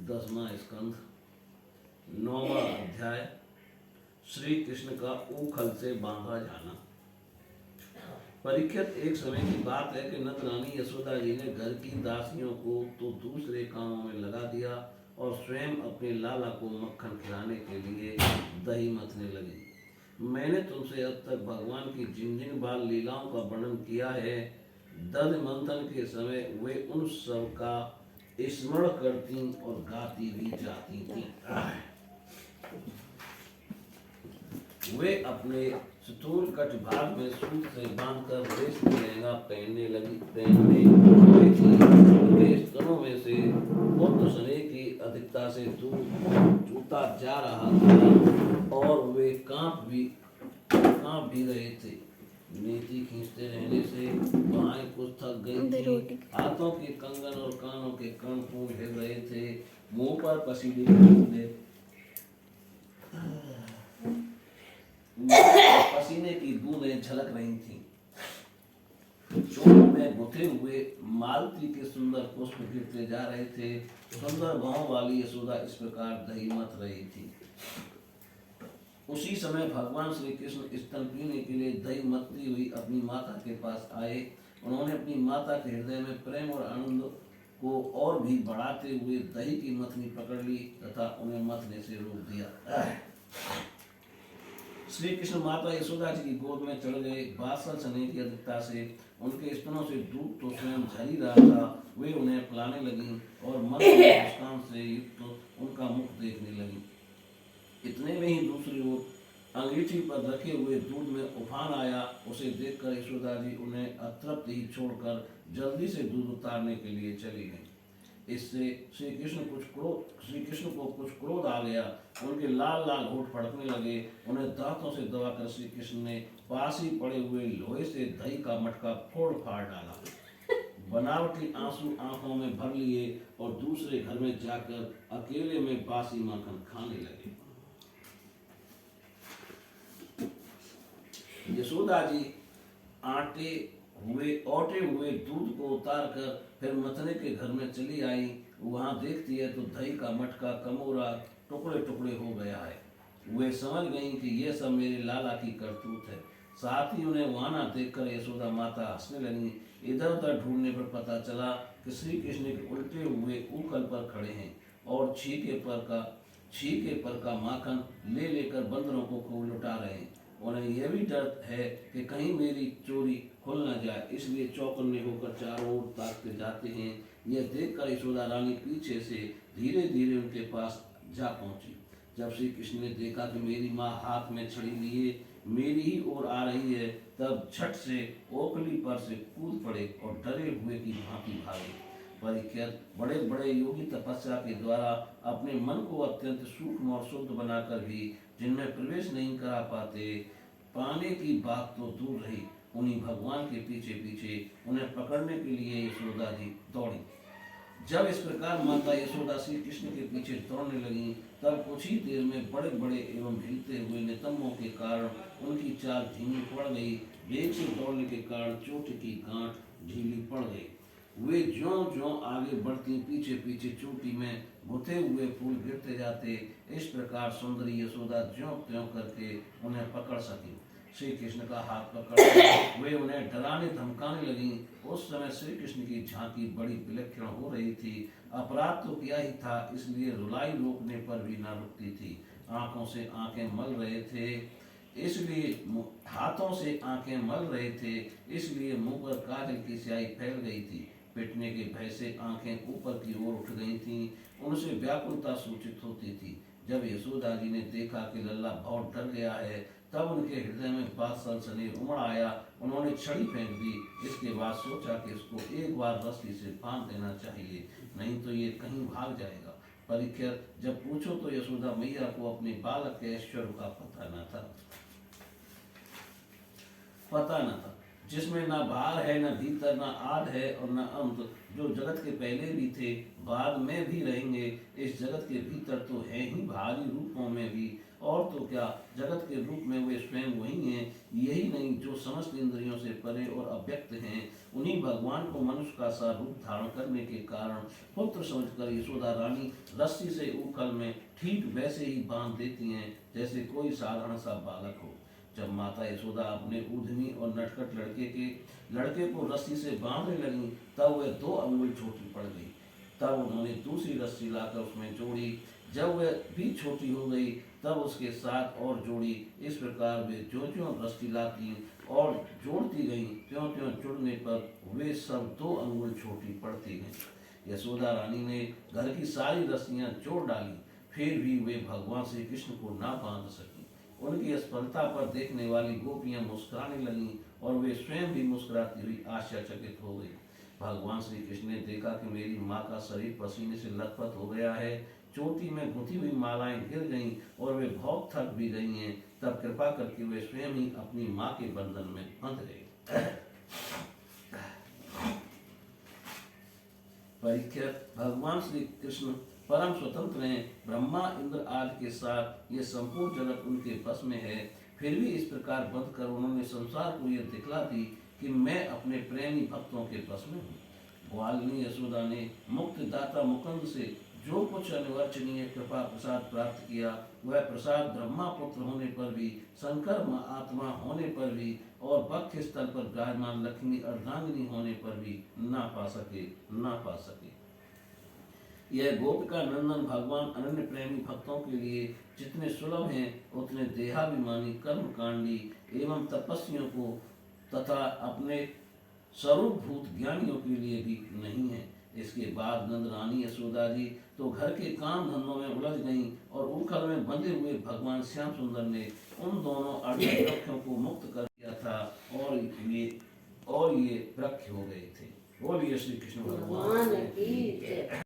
10वां स्कंध 9वां अध्याय। श्री कृष्ण का ऊखल से बांधा जाना। परीक्षित, एक समय की बात है कि नंद रानी यशोदा जी ने घर की दासियों को तो दूसरे कामों में लगा दिया और स्वयं अपने लाला को मक्खन खिलाने के लिए दही मथने लगी। मैंने तुमसे अब तक भगवान की जिन जिन बाल लीलाओं का वर्णन किया है, दध मंथन के समय वे उन सब का स्मरण करती और गाती भी जाती थी। वे अपने स्थूल कट भाग में सूत से बांधकर रेशमी लहंगा पहनने लगी वे स्तनों में से पुत्र स्नेह की अधिकता से दूध चूता जा रहा था और वे कांप भी रहे थे। नीति खींचते रहने से बाहें कुछ थक गई थी, हाथों के कंगन और कानों के कर्णपूर हिल रहे थे, मुंह पर पसीने की बूंदें झलक रही थीं। चोलों में गुथे हुए मालती के सुंदर पुष्प गिरते जा रहे थे। सुंदर बाहों वाली यशोदा इस प्रकार दही मथ रही थी। उसी समय भगवान श्री कृष्ण स्तन पीने के लिए दही मथती हुई अपनी माता के पास आए। उन्होंने अपनी माता के हृदय में प्रेम और आनंद को और भी बढ़ाते हुए दही की मथनी पकड़ ली तथा उन्हें मथने से रोक दिया। श्री कृष्ण माता यशोदा जी की गोद में चढ़ गए। बात्सल स्नेह की अधिकता से उनके स्तनों से दूध तो स्वयं झरी रहा था। वे उन्हें पिलाने लगी और मधुर मुस्कान से युक्त उनका मुख देखने लगी। इतने में ही दूसरी ओर अंगीठी पर रखे हुए दूध में उफान आया। उसे देखकर यशोदा जी उन्हें अतृप्त ही छोड़कर जल्दी से दूध उतारने के लिए चली गई। इससे श्री कृष्ण को कुछ क्रोध आ गया। उनके लाल लाल होठ फड़कने लगे। उन्हें दांतों से दबाकर श्री कृष्ण ने पास ही पड़े हुए लोहे से दही का मटका फोड़ फाड़ डाला। बनावटी आंसू आंखों में भर लिए और दूसरे घर में जाकर अकेले में बासी माखन खाने लगे। यशोदा जी औटे हुए दूध को उतारकर फिर मथने के घर में चली आई। वहां देखती है तो दही का मटका कमोरा टुकड़े टुकड़े हो गया है। वे समझ गईं कि यह सब मेरे लाला की करतूत है। साथ ही उन्हें वहां न देखकर यशोदा माता हंसने लगी। इधर उधर ढूंढने पर पता चला कि श्री कृष्ण के उल्टे हुए ऊखल पर खड़े हैं और छीके पर का माखन ले लेकर बंदरों को खूब लुटा रहे हैं। उन्हें यह भी डर है कि कहीं मेरी चोरी खुल न जाए, इसलिए चौकन्ने होकर चारों ओर ताकते जाते हैं। यह देखकर यशोदा रानी पीछे से धीरे धीरे उनके पास जा पहुंची। जब श्री कृष्ण ने देखा कि मेरी माँ हाथ में छड़ी लिए मेरी ही ओर आ रही है, तब झट से ओखली पर से कूद पड़े और डरे हुए की भांति भागे। परीक्षित, बड़े बड़े योगी तपस्या के द्वारा अपने मन को अत्यंत सूक्ष्म और शुद्ध बनाकर भी जिनमें प्रवेश नहीं करा पाने की बात तो दूर रही, उन्हीं भगवान के पीछे पीछे उन्हें पकड़ने के लिए यशोदा जी दौड़ी। जब इस प्रकार माता यशोदा श्री कृष्ण के पीछे दौड़ने लगी, तब कुछ ही देर में बड़े बड़े एवं हिलते हुए नितंबों के कारण उनकी चाल धीमी पड़ गई। वेग से दौड़ने के कारण चोटी की गांठ ढीली पड़ गई। वे ज्यों ज्यों आगे बढ़ती पीछे पीछे चोटी में गुथे हुए फूल गिरते जाते। इस प्रकार सुंदरी यशोदा ज्यों त्यों करके उन्हें पकड़ सकी। श्री कृष्ण का हाथ पकड़ वे उन्हें डराने धमकाने लगी। उस समय श्री कृष्ण की झांकी बड़ी विलक्षण हो रही थी। अपराध तो किया ही था, इसलिए रुलाई रोकने पर भी न रुकती थी। आंखों से आंखें मल रहे थे, इसलिए हाथों से आंखें मल रहे थे, इसलिए मुंह पर काजल की स्याही फैल गई थी। पिटने के भय से आंखें ऊपर की ओर उठ गई थीं। उनसे व्याकुलता सूचित होती थी। जब यशोदा जी ने देखा कि लल्ला बहुत डर गया है, तब उनके हृदय में वात्सल स्नेह उमड़ आया। उन्होंने छड़ी फेंक दी। इसके बाद सोचा कि इसको एक बार रस्सी से बांध देना चाहिए, नहीं तो ये कहीं भाग जाएगा। परीक्षित, जब पूछो तो यशोदा मैया को अपने बालक के ऐश्वर्य का पता न था। जिसमें ना बाहर है, ना भीतर, ना आद है और ना अंत, जो जगत के पहले भी थे, बाद में भी रहेंगे। इस जगत के भीतर तो है ही भारी रूपों में भी, और तो क्या, जगत के रूप में वे स्वयं वही हैं। यही नहीं, जो समस्त इंद्रियों से परे और अव्यक्त हैं, उन्हीं भगवान को मनुष्य का सा रूप धारण करने के कारण पुत्र समझकर यशोदा रानी रस्सी से उखल में ठीक वैसे ही बांध देती हैं जैसे कोई साधारण सा बालक हो। जब माता यशोदा अपने ऊधमी और नटखट लड़के को रस्सी से बांधने लगी, तब वह 2 अंगुल छोटी पड़ गई। तब उन्होंने दूसरी रस्सी लाकर उसमें जोड़ी। जब वह भी छोटी हो गई, तब उसके साथ और जोड़ी। इस प्रकार वे ज्यों ज्यों रस्सी लाती और जोड़ती गईं, त्यों त्यों जुड़ने पर वे सब 2 अंगुल छोटी पड़ती गईं। यशोदा रानी ने घर की सारी रस्सियां जोड़ डाली, फिर भी वे भगवान श्री कृष्ण को ना बांध सकी। उनकी असफलता पर देखने वाली गोपियां मुस्कुराने लगीं और वे स्वयं भी मुस्कुराती हुई आश्चर्यचकित हो गई। भगवान श्री कृष्ण ने देखा कि मेरी माँ का शरीर पसीने से लथपथ हो गया है, चोटी में गुंथी हुई मालाएं गिर गईं और वे बहुत थक भी गई हैं। तब कृपा करके वे स्वयं ही अपनी माँ के बंधन में बंध गए। परीक्षित, भगवान श्री कृष्ण परम स्वतंत्र हैं। ब्रह्मा इंद्र आदि के साथ ये संपूर्ण जगत उनके बस में है। फिर भी इस प्रकार बंध कर उन्होंने संसार को यह दिखला दी कि मैं अपने प्रेमी भक्तों के बस में हूँ। ग्वालिनी यशोदा ने मुक्त दाता मुकुंद से जो कुछ अनिवर्चनीय कृपा प्रसाद प्राप्त किया, वह प्रसाद ब्रह्मा पुत्र होने पर भी, शंकर आत्मा होने पर भी और वक्ष स्थल पर विराजमान लक्ष्मी अर्धांगिनी होने पर भी ना पा सके। यह गोपिका नंदन भगवान अनन्य प्रेमी भक्तों के लिए जितने सुलभ हैं, उतने देहाभिमानी कर्मकांडी एवं तपस्वियों को तथा अपने स्वरूपभूत ज्ञानियों के लिए भी नहीं है। इसके बाद नंद रानी यशोदा जी तो घर के काम धंधों में उलझ गईं और उखल में बंधे हुए भगवान श्याम सुंदर ने उन दोनों अड़ियल वृक्षों को मुक्त कर दिया था और ये वृक्ष हो गए थे। बोलिए श्री कृष्ण भगवान की